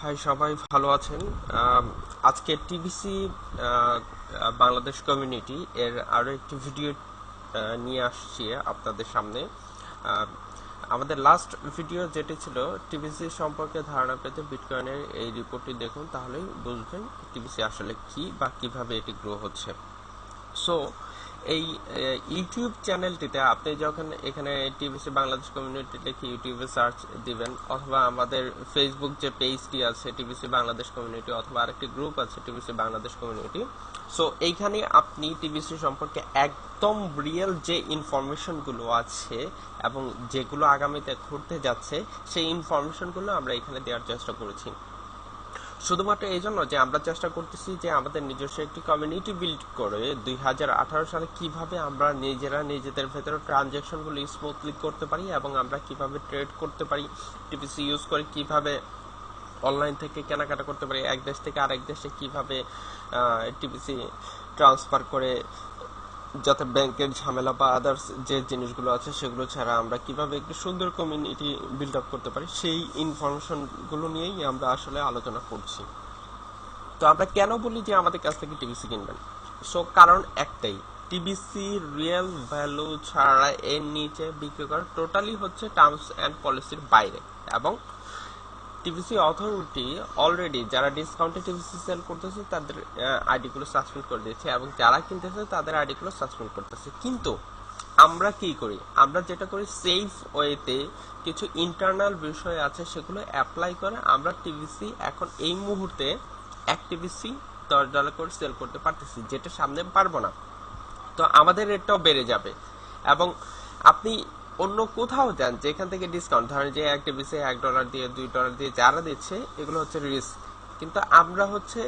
High, সবাই ভালো আছেন? আজকে টিবিসি বাংলাদেশ কমিউনিটি এর আরো একটি ভিডিও নিয়ে আসছি আপনাদের সামনে। আহ, আমাদের লাস্ট ভিডিও যেটি ছিল টিবিসি সম্পর্কে ধারণা পেতে বিটকয়েনের এই রিপোর্টটি দেখুন, তাহলেই বুঝবেন টিবিসি আসলে কি বা কিভাবে এটি গ্রো হচ্ছে। সো এই ইউটিউব চ্যানেলটিতে আপনি যখন এখানে টিবিসি বাংলাদেশ কমিউনিটি লিখে ইউটিউবে সার্চ দিবেন, অথবা আমাদের ফেসবুক যে পেজটি আছে টিবিসি বাংলাদেশ কমিউনিটি, অথবা আরেকটি গ্রুপ আছে টিবিসি বাংলাদেশ কমিউনিটি। সো এইখানে আপনি টিবিসি সম্পর্কে একদম রিয়েল যে ইনফরমেশনগুলো আছে এবং যেগুলো আগামীতে ঘটতে যাচ্ছে সেই ইনফরমেশনগুলো আমরা এখানে দেওয়ার চেষ্টা করেছি, শুধুমাত্র এই জন্য যে আমরা চেষ্টা করতেছি যে আমাদের নিজস্ব একটি কমিউনিটি বিল্ড করে 2018 সালে কিভাবে আমরা নিজেরা নিজেদের ভেতরে ট্রানজ্যাকশনগুলো স্মুথলি করতে পারি এবং আমরা কিভাবে ট্রেড করতে পারি, টিপিসি ইউজ করে কিভাবে অনলাইন থেকে কেনাকাটা করতে পারি, এক দেশ থেকে আরেক দেশে কিভাবে টিপিসি ট্রান্সফার করে, যাতে ব্যাংকের ঝামেলা বা আদার্স যে জিনিসগুলো আছে সেগুলো ছাড়া আমরা কিভাবে একটি সুন্দর কমিউনিটি বিল্ড আপ করতে পারি, সেই ইনফরমেশন গুলো নিয়েই আমরা আসলে আলোচনা করছি। তো আমরা কেন বলি যে আমাদের কাছ থেকে টিবিসি কিনবেন? সো কারণ একটাই, টিবিসি রিয়েল ভ্যালু ছাড়া এর নিচে বিক্রি করা টোটালি হচ্ছে টার্মস অ্যান্ড পলিসির বাইরে, এবং টিবিসি অথরিটি অলরেডি যারা ডিসকাউন্টে টিবিসি সেল করতেছে তাদের আইডি গুলো সাসপেন্ড করে দিয়েছে, এবং যারা কিনতেছে তাদের আইডি গুলো সাসপেন্ড করতেছে। কিন্তু আমরা কি করি? আমরা যেটা করি, সেফ ওয়েতে কিছু ইন্টারনাল বিষয় আছে সেগুলো অ্যাপ্লাই করে আমরা টিবিসি এখন এই মুহূর্তে এক টিবিসি $10 করে সেল করতে পারতেছি, যেটা সামনে পারবো না। তো আমাদের রেটটাও বেড়ে যাবে। এবং আপনি অন্য কোথাও যান যেখান থেকে ডিসকাউন্ট, ধরেন যে এক টিবিসি $1 দিয়ে $2 দিয়ে যারা দিচ্ছে, এগুলো হচ্ছে রিস্ক। কিন্তু আমরা হচ্ছে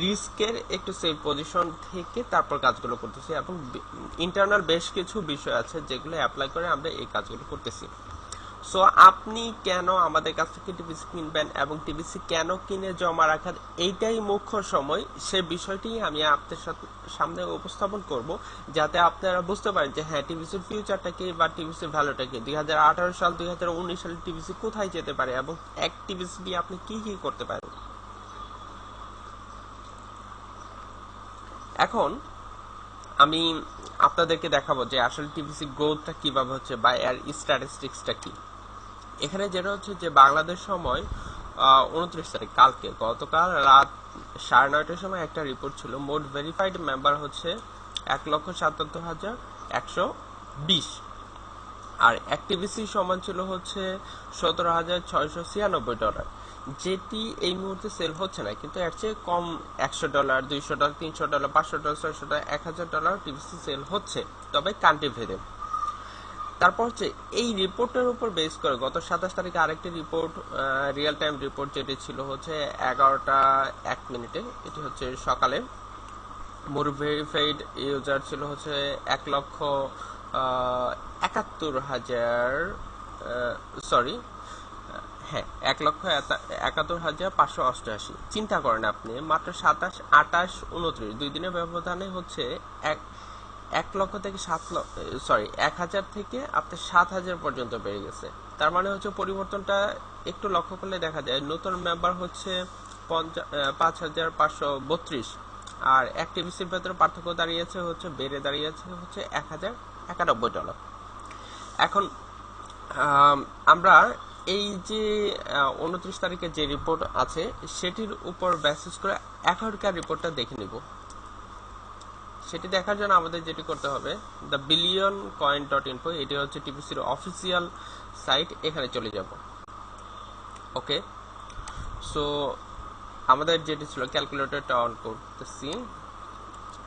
রিস্কের একটু সেফ পজিশন থেকে তারপর কাজগুলো করতেছি, এবং ইন্টারনাল বেশ কিছু বিষয় আছে যেগুলো অ্যাপ্লাই করে আমরা এই কাজগুলো করতেছি। সো আপনি কেন আমাদের কাছ থেকে টিবিসি কিনবেন এবং টিবিসি কেন কিনে জমা রাখার, এইটাই মুখ্য সময়। সে বিষয়টি আমি আপনাদের সামনে উপস্থাপন করব, যাতে আপনারা বুঝতে পারেন যে হ্যাঁ, টিবিসির ফিউচারটা কি বা টিবিসির ভ্যালুটা কি, 2018 সাল 2019 সালে টিবিসি কোথায় যেতে পারে এবং এক টিবিসি দিয়ে আপনি কি কি করতে পারেন। এখন আমি আপনাদেরকে দেখাবো যে আসলে টিবিসি গ্রোথটা কিভাবে হচ্ছে বা এর স্ট্যাটিস্টিক্সটা কি। এখানে যেটা হচ্ছে যে বাংলাদেশ সময় 29 তারিখ, গতকাল রাত 9:30টার সময় একটা রিপোর্ট ছিল, মোট ভেরিফাইড মেম্বার হচ্ছে 1,77,120, আর অ্যাক্টিভিসি সমান ছিল হচ্ছে $17,696, যেটি এই মুহূর্তে সেল হচ্ছে না, কিন্তু এর চেয়ে কম $100, $200, $300, $500, $600, $1,000 টিভিসি সেল হচ্ছে, তবে কান্ট্রি ভেদে। তারপর হচ্ছে এই রিপোর্টের উপর বেস করে গত 27 তারিখে আরেকটি রিপোর্ট, রিয়েল টাইম রিপোর্ট, যেটি ছিল হচ্ছে 11টা 1 মিনিটে, এটি হচ্ছে সকালে। মোর ভেরিফাইড ইউজার ছিল হচ্ছে 1,71,000, সরি, হ্যাঁ, 1,71,588। চিন্তা করেন আপনি, মাত্র 27, 28, 29 2 দিনের ব্যবধানে হচ্ছে এক 1 লক্ষ থেকে 7 লক্ষ, সরি, 1,000 থেকে আপনার 7,000 পর্যন্ত বেড়ে গেছে। তার মানে হচ্ছে পরিবর্তনটা একটু লক্ষ্য করলে দেখা যায়, নতুন মেম্বার হচ্ছে 5,532, আর অ্যাক্টিভিসির ভেতরে পার্থক্য দাঁড়িয়েছে হচ্ছে, বেড়ে দাঁড়িয়েছে হচ্ছে $1,091। এখন আমরা এই যে 29 তারিখে যে রিপোর্ট আছে সেটির উপর বেসিস করে এখনকার রিপোর্টটা দেখে নিব। সেটি দেখার জন্য আমাদের যেটি করতে হবে, the billion coin dot info, এটি হচ্ছে টিপিসির অফিসিয়াল সাইট, এখানে চলে যাব। ওকে, সো আমাদের যেটি ছিল, ক্যালকুলেটরটা অন করতেছি,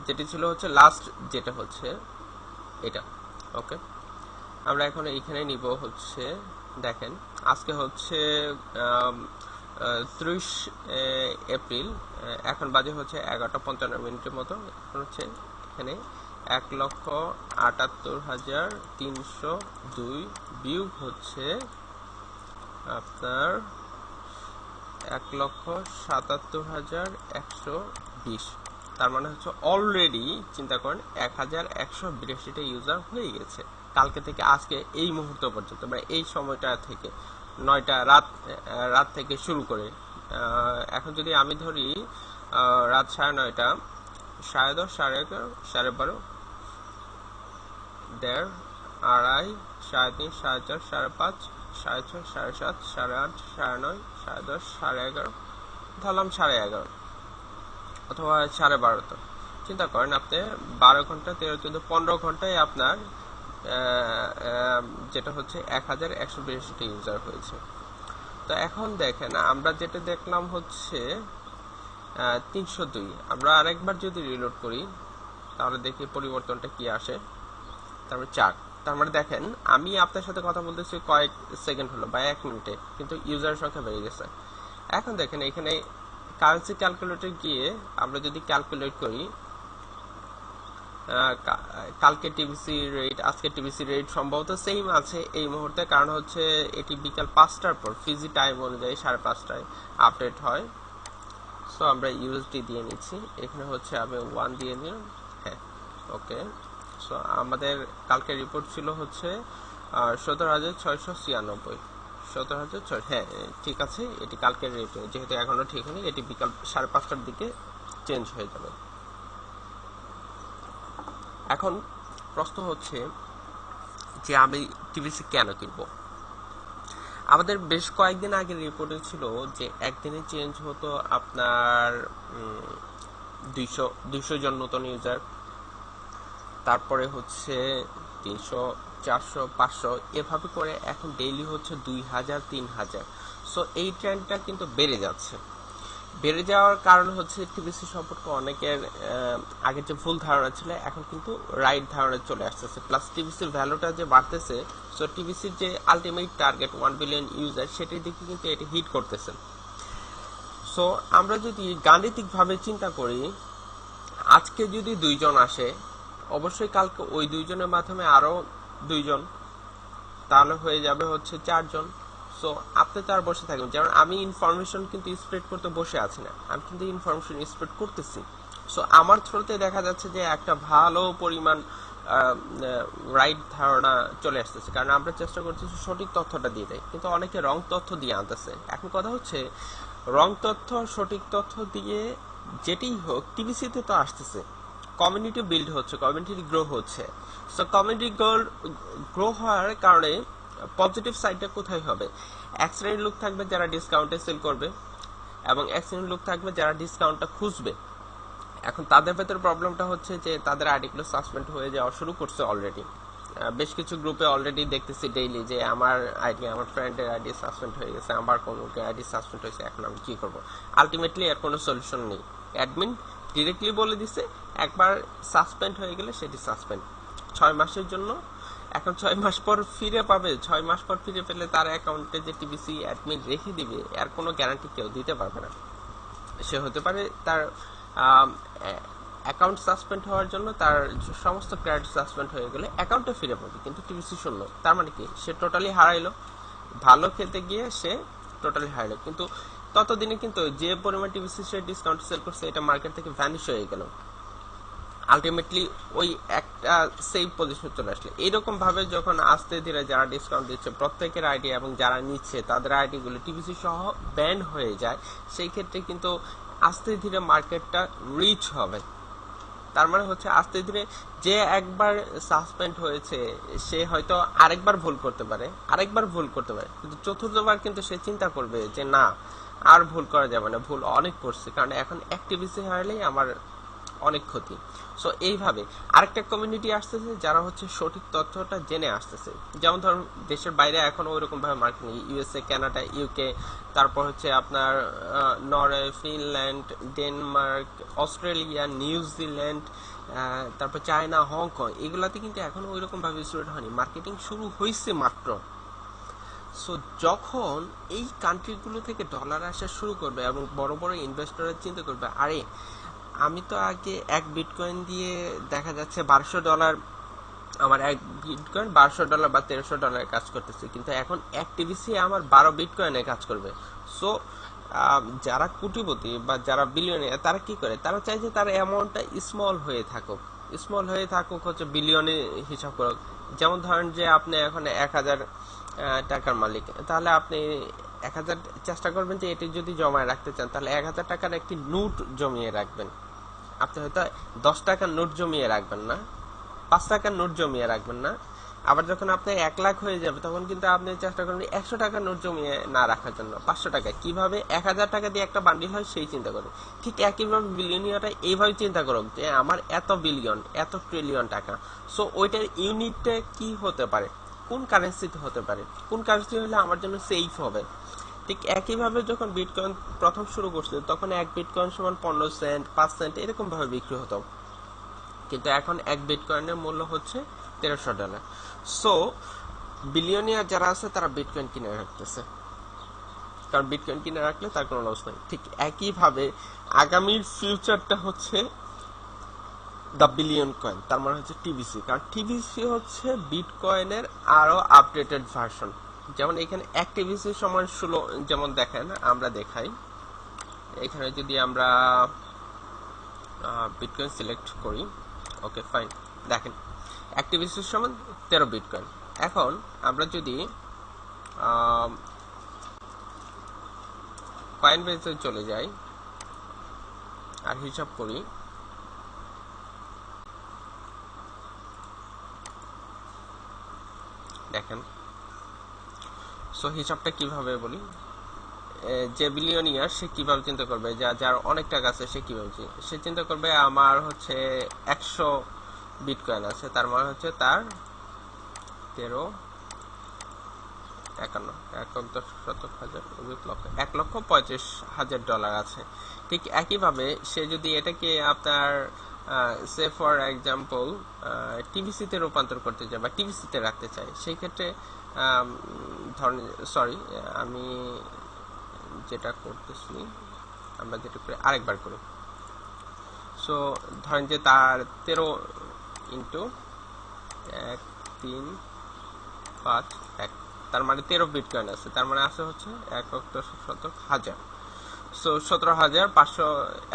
যেটি ছিল হচ্ছে লাস্ট, যেটা হচ্ছে এটা। ওকে, আমরা এখন এইখানে নিব হচ্ছে, দেখেন আজকে হচ্ছে 30 এপ্রিল, এখন বাজে হচ্ছে 11:55 মতো। এখন হচ্ছে এখানে 1,78,302 বিয়োগ হচ্ছে আপনার 1,77,120, তার মানে হচ্ছে অলরেডি চিন্তা করেন 1,182টা ইউজার হয়ে গেছে কালকে থেকে আজকে এই মুহূর্ত পর্যন্ত, মানে এই সময়টা থেকে 9টা রাত থেকে শুরু করে এখন যদি আমি ধরি রাত 9:30, 10:30, 11:30, 12:30, 1:30, 2:30, 3:30, 4:30, 4:30, 5:30, 6:30, 7:30, 7:30, 8:30, 9:30, 10:30, 11:30, ধরলাম 11:30 অথবা 12:30। চিন্তা করেন আপনি 12 ঘন্টা 13, 14, 15 ঘন্টায় আপনার যেটা হচ্ছে 1182টি ইউজার হয়েছে। তো এখন দেখেন আমরা যেটা দেখলাম হচ্ছে 302। আমরা আরেকবার যদি রিলোড করি তাহলে দেখি পরিবর্তনটা কি আসে। তারপরে 4। তার মানে দেখেন আমি আপনার সাথে কথা বলতেছি কয়েক সেকেন্ড হলো বা 1 মিনিটে, কিন্তু ইউজার সংখ্যা বেড়ে গেছে। এখন দেখেন এখানে কারেন্সি ক্যালকুলেটর গিয়ে আমরা যদি ক্যালকুলেট করি কালকে টিবিসি রেট আজকে টিবিসি রেট সম্ভবত সেম আছে এই মুহূর্তে, কারণ হচ্ছে এটি বিকাল 5টার পর ফিজি টাইম অনুযায়ী 5:30টায় আপডেট হয়। সো আমরা ইউএসডি দিয়ে নিচ্ছি, এখানে হচ্ছে আমি 1 দিয়ে নিলাম। হ্যাঁ, ওকে। সো আমাদের কালকে রিপোর্ট ছিল হচ্ছে 17,696। 17,600, হ্যাঁ ঠিক আছে, এটি কালকের রেট, যেহেতু এখনো ঠিক হয়নি, এটি বিকাল 5:30টার দিকে চেঞ্জ হয়ে যাবে। এখন প্রশ্ন হচ্ছে যে আমি টিভিসি কেন কিনবো। আমাদের বেশ কয়েকদিন আগে রিপোর্টে ছিল যে একদিনে চেঞ্জ হতো আপনার 200 জন নতুন ইউজার, তারপরে হচ্ছে 300, 400, 500 এভাবে করে এখন ডেইলি হচ্ছে 2000, 3000। সো এই ট্রেন্ডটা কিন্তু বেড়ে যাচ্ছে। বেড়ে যাওয়ার কারণ হচ্ছে টিবিসি সম্পর্কে অনেকের আগে যে ভুল ধারণা ছিল এখন কিন্তু রাইট ধারণা চলে আসতেছে, প্লাস টিবিসির ভ্যালুটা যে বাড়তেছে। সো টিবিসির যে আলটিমেট টার্গেট 1 বিলিয়ন ইউজার, সেটির দিকে কিন্তু এটি হিট করতেছে। সো আমরা যদি গাণিতিকভাবে চিন্তা করি, আজকে যদি 2 জন আসে, অবশ্যই কালকে ওই 2 জনের মাধ্যমে আরো 2 জন, তাহলে হয়ে যাবে হচ্ছে 4 জন। সো আপনি তো আর বসে থাকবেন, যেমন আমি ইনফরমেশন কিন্তু স্প্রেড করতে বসে আছি না, আমি কিন্তু ইনফরমেশন স্প্রেড করতেছি। সো আমার থ্রুতে দেখা যাচ্ছে যে একটা ভালো পরিমাণ রাইট ধারণা চলে আসতেছে, কারণ আমরা চেষ্টা করতেছি সঠিক তথ্যটা দিয়ে দেয়, কিন্তু অনেকে রং তথ্য দিয়ে আনতেছে। এখন কথা হচ্ছে রং তথ্য সঠিক তথ্য দিয়ে যেটি হোক টিভিসিতে তো আসতেছে, কমিউনিটি বিল্ড হচ্ছে, কমিউনিটি গ্রো হচ্ছে। সো কমিউনিটি গ্রো হওয়ার কারণে পজিটিভ সাইডটা কোথায় হবে? এক শ্রেণীর লোক থাকবে যারা ডিসকাউন্টে সেল করবে, এবং এক শ্রেণীর লোক থাকবে যারা ডিসকাউন্টটা খুঁজবে। এখন তাদের ভেতর প্রবলেমটা হচ্ছে যে তাদের আইডিগুলো সাসপেন্ড হয়ে যাওয়া শুরু করছে অলরেডি। বেশ কিছু গ্রুপে অলরেডি দেখতেছি ডেইলি যে আমার আইডি, আমার ফ্রেন্ডের আইডি সাসপেন্ড হয়ে গেছে, আমার কোনো আইডি সাসপেন্ড হয়েছে, এখন আমি কি করবো? আলটিমেটলি এর কোনো সলিউশন নেই। অ্যাডমিন ডিরেক্টলি বলে দিছে একবার সাসপেন্ড হয়ে গেলে সেটি সাসপেন্ড 6 মাসের জন্য। এখন 6 মাস পর ফিরে পাবে, 6 মাস পর ফিরে পেলে তার অ্যাকাউন্টে যে টিবিসি অ্যাডমিন রেখে দিবে এর কোনো গ্যারান্টি কেউ দিতে পারবে না। সে হতে পারে তার অ্যাকাউন্ট সাসপেন্ড হওয়ার জন্য তার সমস্ত ক্রেডিট সাসপেন্ড হয়ে গেলে অ্যাকাউন্টে ফিরে পাবে, কিন্তু টিবিসি শূন্য। তার মানে কি? সে টোটালি হারাইলো। ভালো খেতে গিয়ে সে টোটালি হারাইলো, কিন্তু ততদিনে কিন্তু যে পরিমাণ টিবিসি সে ডিসকাউন্ট সেল করছে এটা মার্কেট থেকে ভ্যানিশ হয়ে গেল। আলটিমেটলি ওই একটা সেফ পজিশন চলে আসলে। এইরকম ভাবে যখন আস্তে ধীরে যারা ডিসকাউন্ট দিচ্ছে প্রত্যেকের আইডি এবং যারা নিচ্ছে তাদের আইডি গুলো টিবিসি সহ ব্যান হয়ে যায়, সেই ক্ষেত্রে কিন্তু আস্তে ধীরে মার্কেটটা রিচ হবে। তার মানে হচ্ছে আস্তে ধীরে যে একবার সাসপেন্ড হয়েছে সে হয়তো আরেকবার ভুল করতে পারে, কিন্তু চতুর্থবার কিন্তু সে চিন্তা করবে যে না, আর ভুল করা যাবে না, ভুল অনেক করছে, কারণ এখন অ্যাক্টিভিসি হারালেই আমার অনেক ক্ষতি। সো এইভাবে আরেকটা কমিউনিটি আসতেছে যারা হচ্ছে সঠিক তথ্যটা জেনে আসতেছে। যেমন ধরুন দেশের বাইরে এখন ওইরকম ভাবে মার্কেট নেই, ইউএসএ, কানাডা, ইউকে, তারপর হচ্ছে আপনার Norway, Finland, Denmark, Australia, New Zealand, তারপর চায়না, হংকং, এগুলাতে কিন্তু এখন ওইরকম ভাবে স্প্রেড হয়নি, মার্কেটিং শুরু হয়েছে মাত্র। সো যখন এই কান্ট্রিগুলো থেকে ডলার আসা শুরু করবে এবং বড় বড় ইনভেস্টররা চিন্তা করবে, আরে আমি তো আগে এক বিটকয়েন দিয়ে দেখা যাচ্ছে $1200, আমার এক বিটকয়েন $1200 বা $1300 কাজ করতেছে, কিন্তু এখন এক টিবিসি আমার 12 বিটকয়েনে কাজ করবে। সো যারা কোটিপতি বা যারা বিলিয়নিয়ার তারা কি করে? তারা চায় যে তার অ্যামাউন্টটা স্মল হয়ে থাকুক হচ্ছে বিলিয়নে হিসাব করুক। যেমন ধরেন যে আপনি এখন 1000 টাকার মালিক, তাহলে আপনি 1000 চেষ্টা করবেন যে এটি যদি জমায় রাখতে চান তাহলে 1000 টাকার একটি নোট জমিয়ে রাখবেন। আপনি হয়তো 10 টাকার নোট জমিয়ে রাখবেন না, 5 টাকার নোট জমিয়ে রাখবেন না। আবার যখন আপনার 1 লাখ হয়ে যাবে তখন কিন্তু আপনি চেষ্টা করবেন 100 টাকার নোট জমিয়ে না রাখার জন্য। 500 টাকা কিভাবে 1000 টাকা দিয়ে একটা বান্ডিল হয় সেই চিন্তা করে। ঠিক একইভাবে বিলিয়নিয়াররা এইভাবে চিন্তা করুক যে আমার এত বিলিয়ন, এত ট্রিলিয়ন টাকা, সো ওইটার ইউনিটটা কি হতে পারে, কোন কারেন্সিতে হতে পারে, কোন কারেন্সি হলে আমার জন্য সেফ হবে। ঠিক একইভাবে যখন বিটকয়েন প্রথম শুরু করছে তখন 1 বিটকয়েন সমান 15 সেন্ট, 5 সেন্ট এরকম ভাবে বিক্রি হতো, কিন্তু এখন 1 বিটকয়েনের মূল্য হচ্ছে $1300। সো বিলিয়নিয়ার যারা আছে তারা বিটকয়েন কিনে রাখতেছে, কারণ বিটকয়েন কিনে রাখলে তার কোনো লস নেই। ঠিক একইভাবে আগামীর ফিউচারটা হচ্ছে দ্য বিলিয়ন কয়েন, তার মানে হচ্ছে টিবিসি, কারণ টিবিসি হচ্ছে বিটকয়েনের আরো আপডেটেড ভার্সন। যেমন এখানে এক টিবিসি সমান 16, যেমন দেখেন আমরা দেখাই, এখানে যদি আমরা বিটকয়েন সিলেক্ট করি, ওকে ফাইন, দেখেন এক টিবিসি সমান 13 বিটকয়েন। এখন আমরা যদি কয়েন বেসে চলে যাই আর হিসাব করি, দেখেন সো হিসাবটা কিভাবে বলি, যে বিলিয়নিয়ার সে কিভাবে চিন্তা করবে, যার অনেক টাকা আছে সে কিভাবে সে চিন্তা করবে আমার হচ্ছে 100 বিটকয়েন আছে, তার মানে হচ্ছে তার 13 51 $1,35,000 আছে। ঠিক একইভাবে সে যদি এটাকে আপনার সে ফর এক্সাম্পল টিবিসিতে রূপান্তর করতে চায় বা টিবিসিতে রাখতে চায়, সেই ক্ষেত্রে ধরেন, সরি আমি যেটা করতেছি, আমরা যেটা করে আরেকবার করি। সো ধরেন যে তার 13 ইন্টু 1 3 5 1, তার মানে 13 বিটকয়েন আছে, তার মানে আছে হচ্ছে 1,17,000। সো 17,500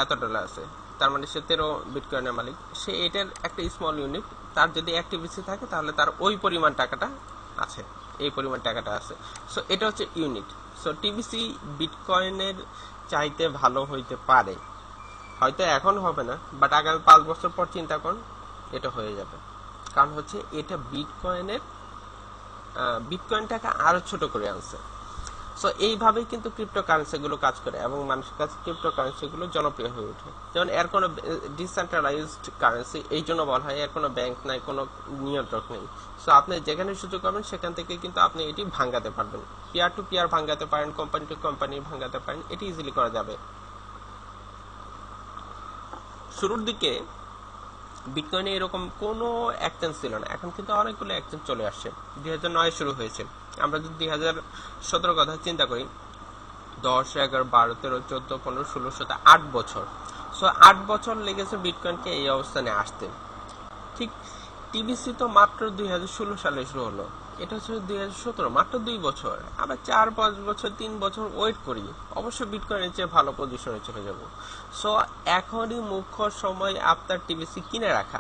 এত ডলার আছে, তার মানে সে 13 বিটকয়েনের মালিক। সে এটার একটা স্মল ইউনিট, তার যদি অ্যাক্টিভিটি থাকে তাহলে তার ওই পরিমাণ টাকাটা আছে, এই পরিমাণ টাকাটা আছে। সো এটা হচ্ছে ইউনিট। সো টিবিসি বিটকয়েনের চাইতে ভালো হইতে পারে, হয়তো এখন হবে না, বাট আগামী 5 বছর পর চিন্তা করুন এটা হয়ে যাবে। কারণ হচ্ছে এটা বিটকয়েনটাকে আরো ছোট করে আনছে। সো এইভাবেই কিন্তু ক্রিপ্টোকারেন্সি গুলো কাজ করে এবং মানুষের কাছে ক্রিপ্টোকারেন্সি গুলো জনপ্রিয় হয়ে ওঠে। যেমন এর কোনো ডিসেন্ট্রালাইজড কারেন্সি, এই জন্য বলা হয় এর কোনো ব্যাংক নাই, কোনো নিয়ন্ত্রক নেই। সো আপনি যেখানে সুযোগ পাবেন সেখান থেকে কিন্তু আপনি এটি ভাঙাতে পারবেন, পিয়ার টু পিয়ার ভাঙাতে পারেন, কোম্পানি টু কোম্পানি ভাঙাতে পারেন, এটি ইজিলি করা যাবে। শুরুর দিকে বিটকয়েনে এরকম কোনো এক্সচেঞ্জ ছিল না, এখন কিন্তু অনেকগুলো এক্সচেঞ্জ চলে আসছে। 2009 শুরু হয়েছে, আমরা যদি 2017 কথা চিন্তা করি, 10 11 12 13 14 15 16 17 8 বছর। সো 8 বছর লেগেছে বিটকয়েনকে এই অবস্থানে আসতে। ঠিক টিবিসি তো মাত্র 2016 সালে শুরু হলো, এটা হচ্ছে 2017, মাত্র 2 বছর। আমরা 4-5 বছর 3 বছর ওয়েট করি, অবশ্যই বিটকয়েনের চেয়ে ভালো পজিশনে চলে যাব। সো এখনই মুখ্য সময় আপনার টিবিসি কিনে রাখা।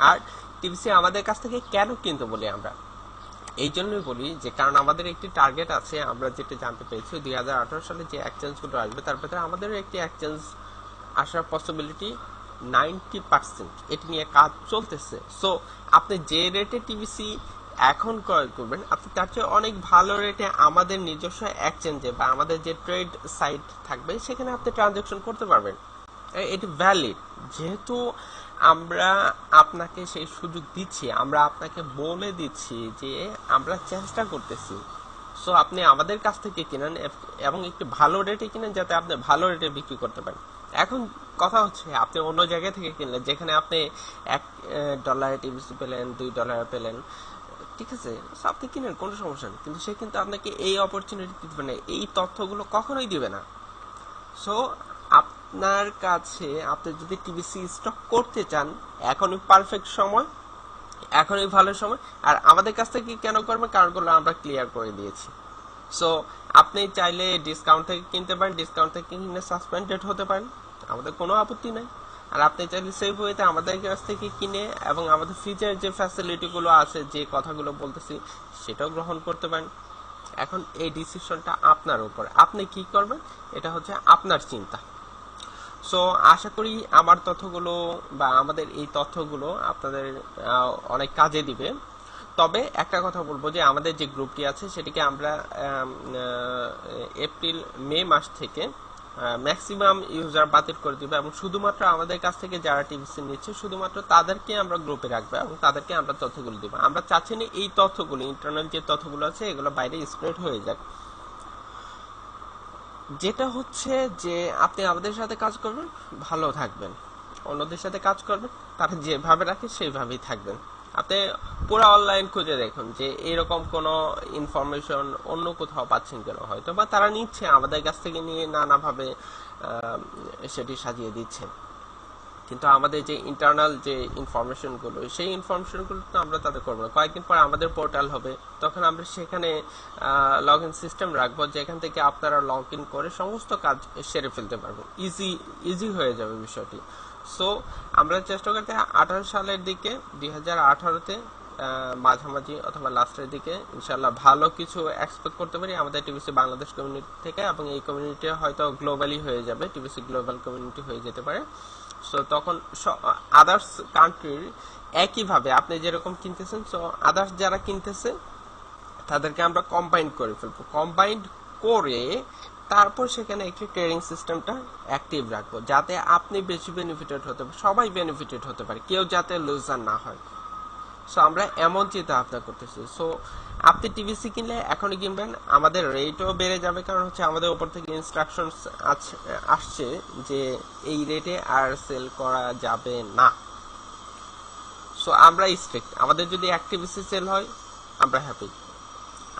আর টিবিসি আমাদের কাছ থেকে কেন কিনতে বলি আমরা, এই জন্যই বলি যে কারণ আমাদের একটি টার্গেট আছে। আমরা যেটা জানতে পেরেছি 2018 সালে যে এক্সচেঞ্জ গুলো আসবে তার ভেতরে আমাদের একটি এক্সচেঞ্জ আসার পসিবিলিটি 90%, এটি নিয়ে কাজ চলতেছে। সো আপনি যে রেটে টিবিসি এখন ক্রয় করবেন, আপনি তার চেয়ে অনেক ভালো রেটে আমাদের নিজস্ব এক্সচেঞ্জে বা আমাদের যে ট্রেড সাইট থাকবে সেখানে আপনি ট্রানজাকশন করতে পারবেন। এটি ভ্যালিড, যেহেতু আমরা আপনাকে সেই সুযোগ দিচ্ছি, আমরা আপনাকে বলে দিচ্ছি যে আমরা চেষ্টা করতেছি। সো আপনি আমাদের কাছ থেকে কিনেন এবং একটু ভালো রেটে কিনেন যাতে আপনি ভালো রেটে বিক্রি করতে পারেন। এখন কথা হচ্ছে আপনি অন্য জায়গা থেকে কিনলেন যেখানে আপনি $1 টিবিসি পেলেন, $2 পেলেন, ঠিক আছে, আপনি কিনেন, কোনো সমস্যা নেই, কিন্তু সে কিন্তু আপনাকে এই অপরচুনিটি দিবে না, এই তথ্যগুলো কখনোই দিবে না। সো আপনার কাছে আপনি যদি টিবিসি স্টক করতে চান, এখনই পারফেক্ট সময়, এখনই ভালো সময়। আর আমাদের কাছ থেকে কেন করবেন, কারণগুলো আমরা ক্লিয়ার করে দিয়েছি। সো আপনি চাইলে ডিসকাউন্ট থেকে কিনতে পারেন, ডিসকাউন্ট থেকে কিনে সাসপেন্ডেড হতে পারেন, আমাদের কোনো আপত্তি নাই। আর আপনি চাইলে সেভ ওয়েতে আমাদের কাছ থেকে কিনে এবং আমাদের ফিচার যে ফ্যাসিলিটি গুলো আছে, যে কথাগুলো বলতেছি সেটাও গ্রহণ করতে পারেন। এখন এই ডিসিশনটা আপনার উপর, আপনি কি করবেন এটা হচ্ছে আপনার চিন্তা। সো আশা করি আমার তথ্যগুলো বা আমাদের এই তথ্যগুলো আপনাদের অনেক কাজে দিবে। তবে একটা কথা বলবো যে আমাদের যে গ্রুপটি আছে সেটিকে আমরা এপ্রিল মে মাস থেকে ম্যাক্সিমাম ইউজার বাতিল করে দিব এবং শুধুমাত্র আমাদের কাছ থেকে যারা টিভিসি নিচ্ছে শুধুমাত্র তাদেরকে আমরা গ্রুপে রাখবো এবং তাদেরকে আমরা তথ্যগুলো দিব। আমরা চাচ্ছি না এই তথ্যগুলো, ইন্টারনাল যে তথ্যগুলো আছে এগুলো বাইরে স্প্রেড হয়ে যাক। যেটা হচ্ছে যে আপনি আমাদের সাথে কাজ করবেন, ভালো থাকবেন, অন্যদের সাথে কাজ করবেন, তারা যেভাবে রাখে সেইভাবেই থাকবেন। আপনি পুরো অনলাইন খুঁজে দেখুন যে এরকম কোনো ইনফরমেশন অন্য কোথাও পাচ্ছেন কেন, হয়তো বা তারা নিচ্ছে আমাদের কাছ থেকে নিয়ে নানাভাবে সেটি সাজিয়ে দিচ্ছে, কিন্তু আমাদের যে ইন্টারনাল যে ইনফরমেশনগুলো সেই ইনফরমেশনগুলো তো আমরা তাদের করবো না। কয়েকদিন পর আমাদের পোর্টাল হবে, তখন আমরা সেখানে লগ ইন সিস্টেম রাখবো যেখান থেকে আপনারা লগ ইন করে সমস্ত কাজ সেরে ফেলতে পারবেন, ইজি হয়ে যাবে বিষয়টি। সো আমরা চেষ্টা করতে 18 সালের দিকে 2018-তে মাঝামাঝি অথবা লাস্টের দিকে ইনশাল্লাহ ভালো কিছু এক্সপেক্ট করতে পারি আমাদের টিভিসি বাংলাদেশ কমিউনিটি থেকে, এবং এই কমিউনিটি হয়তো গ্লোবালি হয়ে যাবে, টিভিসি গ্লোবাল কমিউনিটি হয়ে যেতে পারে। সো তখন আদার্স কান্ট্রির একইভাবে আপনি যেরকম কিনতেছেন, সো আদার্স যারা কিনতেছে তাদেরকে আমরা কম্বাইন্ড করে ফেলবো, কম্বাইন্ড করে তারপর সেখানে একটি ট্রেডিং সিস্টেমটা অ্যাক্টিভ রাখবো যাতে আপনি বেশি বেনিফিটেড হতে পারে, সবাই বেনিফিটেড হতে পারে, কেউ যাতে লুজার না হয়। সো আমরা এমন চিন্তা ভাবনা করতেছি। সো আপনি টিভিসি কিনলে এখনই কিনবেন, আমাদের রেটও বেড়ে যাবে, কারণ হচ্ছে আমাদের উপর থেকে ইনস্ট্রাকশন আসছে যে এই রেটে আর সেল করা যাবে না। সো আমরা স্ট্রিক্ট, আমাদের যদি এক টিভিসি সেল হয় আমরা হ্যাপি,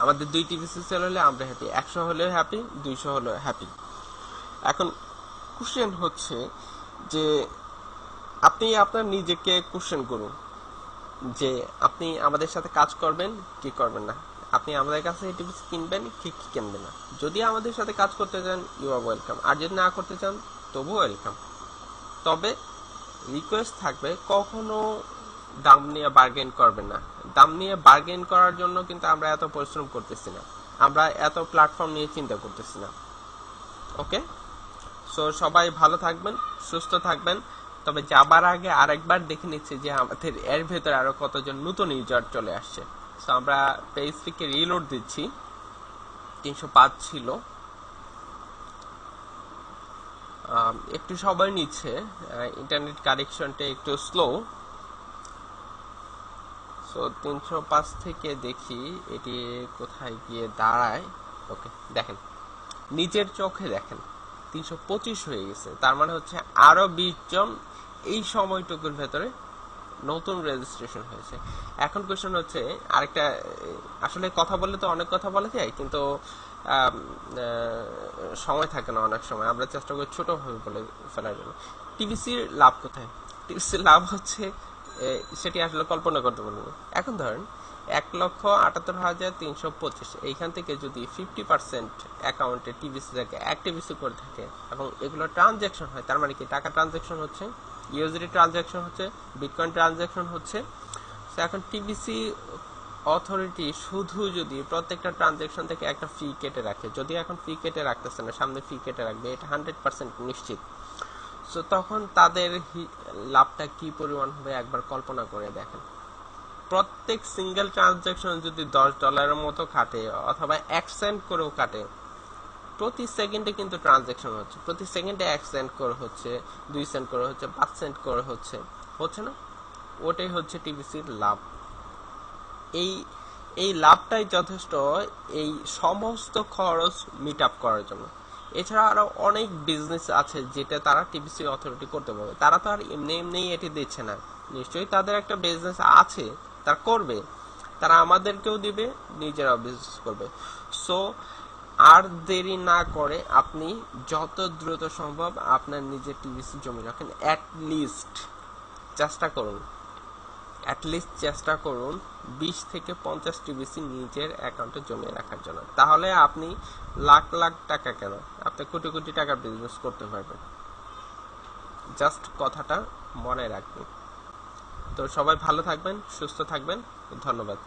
আমাদের 2 টিভিসি সেল হলে আমরা হ্যাপি, 100 হলেও হ্যাপি, 200 হলেও হ্যাপি। এখন কোশ্চেন হচ্ছে যে আপনি আপনার নিজেকে কোশ্চেন করুন যে আপনি আমাদের সাথে কাজ করবেন কি করবেন না, আপনি আমাদের কাছে টিভিসি কিনবেন কি কিনবেন না। যদি আমাদের সাথে কাজ করতে চান ইউ আর ওয়েলকাম, আর যদি না করতে চান তবুও ওয়েলকাম। তবে রিকোয়েস্ট থাকবে কখনো দাম নিয়ে বার্গেন করবেন না। দাম নিয়ে বার্গেন করার জন্য কিন্তু আমরা এত পরিশ্রম করতেছি না, আমরা এত প্ল্যাটফর্ম নিয়ে চিন্তা করতেছি না। ওকে, সো সবাই ভালো থাকবেন, সুস্থ থাকবেন। তবে যাবার আগে আরেকবার দেখে নিচ্ছি যে আমাদের এর ভেতরে আরো কতজন নতুন ইউজার চলে আসছে। সো আমরা পেজটিকে রিলোড দিচ্ছি, 305 ছিল, একটু সময় নিচ্ছে, ইন্টারনেট কানেকশনটা একটু স্লো। সো 305 থেকে দেখি এটি কোথায় গিয়ে দাঁড়ায়। ওকে, দেখেন নিজের চোখে দেখেন 325 হয়ে গেছে, তার মানে হচ্ছে আরো 20 জন এই সময়টুকুর ভেতরে নতুন রেজিস্ট্রেশন হয়েছে। এখন কোশ্চেন হচ্ছে আরেকটা, আসলে কথা বললে তো অনেক কথা বলা যায়, কিন্তু সময় থাকে না অনেক সময়, আমরা চেষ্টা করি ছোট ভাবে বলে ফেলার জন্য। টিভিসির লাভ কোথায়? টিভিসির লাভ হচ্ছে সেটি আসলে কল্পনা করতে পারবো। এখন ধরেন 1,78,325, এইখান থেকে যদি 50% অ্যাকাউন্টে টিভিসি থাকে, এক টিভিসি করে থাকে এবং এগুলো ট্রানজ্যাকশন হয়, তার মানে কি টাকা ট্রানজ্যাকশন হচ্ছে, ইউএসডি ট্রানজ্যাকশন হচ্ছে, বিটকয়েন ট্রানজ্যাকশন হচ্ছে। এখন টিভিসি অথরিটি শুধু যদি প্রত্যেকটা ট্রানজ্যাকশন থেকে একটা ফি কেটে রাখে, যদি এখন ফি কেটে রাখতেছে না, সামনে ফি কেটে রাখবে, এটা 100% নিশ্চিত। সো তখন তাদের লাভটা কি পরিমাণ হবে একবার কল্পনা করে দেখেন। প্রত্যেক সিঙ্গেল ট্রানজ্যাকশন যদি $10 মতো কাটে অথবা 1 সেন্ট করেও কাটে, প্রতি সেকেন্ডে কিন্তু ট্রানজ্যাকশন হচ্ছে, প্রতি সেকেন্ডে 1 সেন্ট করে হচ্ছে, 2 সেন্ট করে হচ্ছে, 5 সেন্ট করে হচ্ছে, হচ্ছে না? ওটাই হচ্ছে টিভিসির লাভ। এই লাভটাই যথেষ্ট এই সমস্ত খরচ মিট আপ করার জন্য। এছাড়া আরো অনেক বিজনেস আছে যেটা তারা টিভিসি অথরিটি করতে পারবে, তারা তো আর এমনি এমনি এটি দিচ্ছে না, নিশ্চয়ই তাদের একটা বিজনেস আছে, তারা করবে, তারা আমাদেরকেও দিবে, নিজেরাও বিজনেস করবে। সো আর দেরি না করে আপনি যত দ্রুত সম্ভব আপনার নিজের টিভিসি জমি রাখেন, অ্যাটলিস্ট চেষ্টা করুন 20 থেকে 50 টিভিসি নিজের অ্যাকাউন্টে জমিয়ে রাখার জন্য। তাহলে আপনি লাখ লাখ টাকা কেন, আপনি কোটি কোটি টাকার বিজনেস করতে পারবেন। জাস্ট কথাটা মনে রাখবেন। তো সবাই ভালো থাকবেন, সুস্থ থাকবেন, ধন্যবাদ।